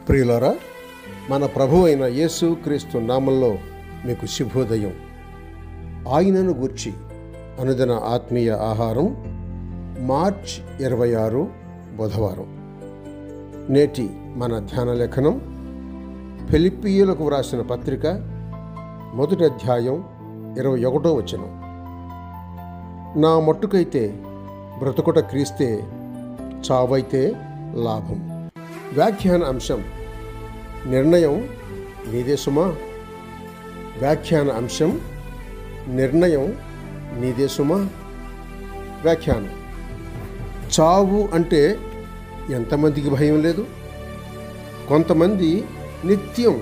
ప్రియులారా, మన ప్రభువు అయిన యేసు క్రీస్తు నామంలో మీకు శుభోదయం. ఆయనను గూర్చి అనుదిన ఆత్మీయ ఆహారం, మార్చ్ 26 బుధవారం. నేటి మన ధ్యాన లేఖనం ఫిలిప్పీయులకు వ్రాసిన పత్రిక 1వ అధ్యాయం 21వ వచనం. నా మట్టుకైతే బ్రతుకుట క్రీస్తే, చావైతే లాభం. వ్యాఖ్యాన అంశం: నిర్ణయం నీదే సుమా. వ్యాఖ్యాన అంశం: నిర్ణయం నీదే సుమా. వ్యాఖ్యానం: చావు అంటే ఎంతమందికి భయం లేదు? కొంతమంది నిత్యం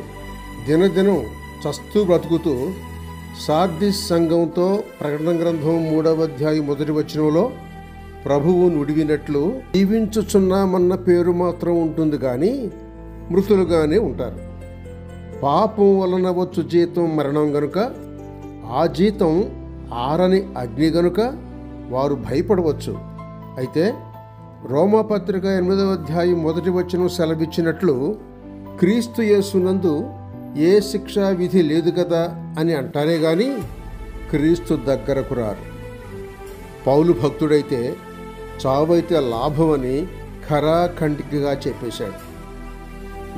దినదినం చస్తూ బ్రతుకుతూ సార్దిస్ సంఘంతో ప్రకటన గ్రంథం 3వ అధ్యాయం 1వ వచనంలో ప్రభువు నుడివినట్లు జీవించుచున్నామన్న పేరు మాత్రం ఉంటుంది కానీ మృతులుగానే ఉంటారు. పాపం వలన వచ్చు జీతం మరణం గనుక, ఆ జీతం ఆరని అగ్ని గనుక వారు భయపడవచ్చు. అయితే రోమాపత్రిక 8వ అధ్యాయం 1వ వచనం సెలవిచ్చినట్లు క్రీస్తు యేసునందు ఏ శిక్షా విధి లేదు కదా అని అంటారే గాని క్రీస్తు దగ్గరకు రారు. పౌలు భక్తుడైతే చావైతే లాభమని ఖరాఖండికగా చెప్పేశాడు.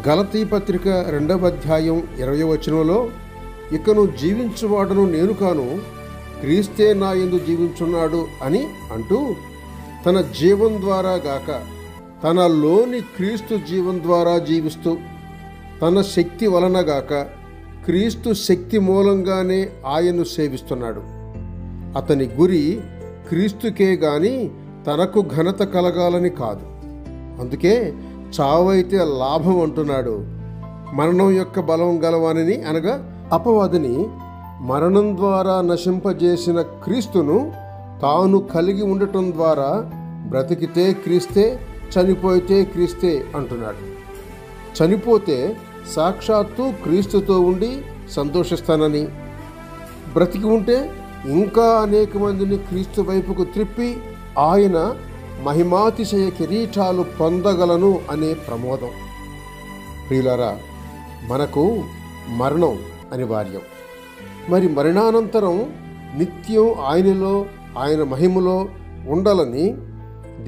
గలతీ పత్రిక 2వ అధ్యాయం 20వ వచనంలో ఇకను జీవించువాడను నేను కాను, క్రీస్తే నా యందు జీవించున్నాడు అని అంటూ తన జీవం ద్వారా గాక తనలోని క్రీస్తు జీవం ద్వారా జీవిస్తూ తన శక్తి వలన గాక క్రీస్తు శక్తి మూలంగానే ఆయన్ను సేవిస్తున్నాడు. అతని గురి క్రీస్తుకే గాని తనకు ఘనత కలగాలని కాదు. అందుకే చావైతే లాభం అంటున్నాడు. మరణం యొక్క బలం గలవానిని అనగా అపవాదిని మరణం ద్వారా నశింపజేసిన క్రీస్తును తాను కలిగి ఉండటం ద్వారా బ్రతికితే క్రీస్తే, చనిపోయితే క్రీస్తే అంటున్నాడు. చనిపోతే సాక్షాత్తు క్రీస్తుతో ఉండి సంతోషిస్తానని, బ్రతికి ఉంటే ఇంకా అనేక మందిని క్రీస్తు వైపుకు త్రిప్పి ఆయన మహిమాతిశయ కిరీటాలు పొందగలను అనే ప్రమోదం. ప్రియులారా, మనకు మరణం అనివార్యం. మరి మరణానంతరం నిత్యం ఆయనలో, ఆయన మహిమలో ఉండాలని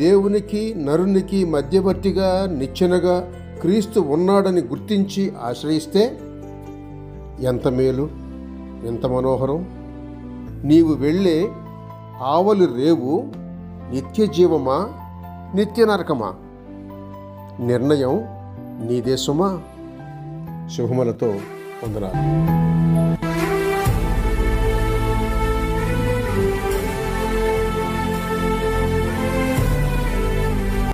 దేవునికి నరునికి మధ్యవర్తిగా నిచ్చెనగా క్రీస్తు ఉన్నాడని గుర్తించి ఆశ్రయిస్తే ఎంత మేలు, ఎంత మనోహరం. నీవు వెళ్ళే ఆవలి రేవు నిత్య జీవమా, నిత్య నరకమా? నిర్ణయం నీదే సుమా. శుభములతో వందనాలు.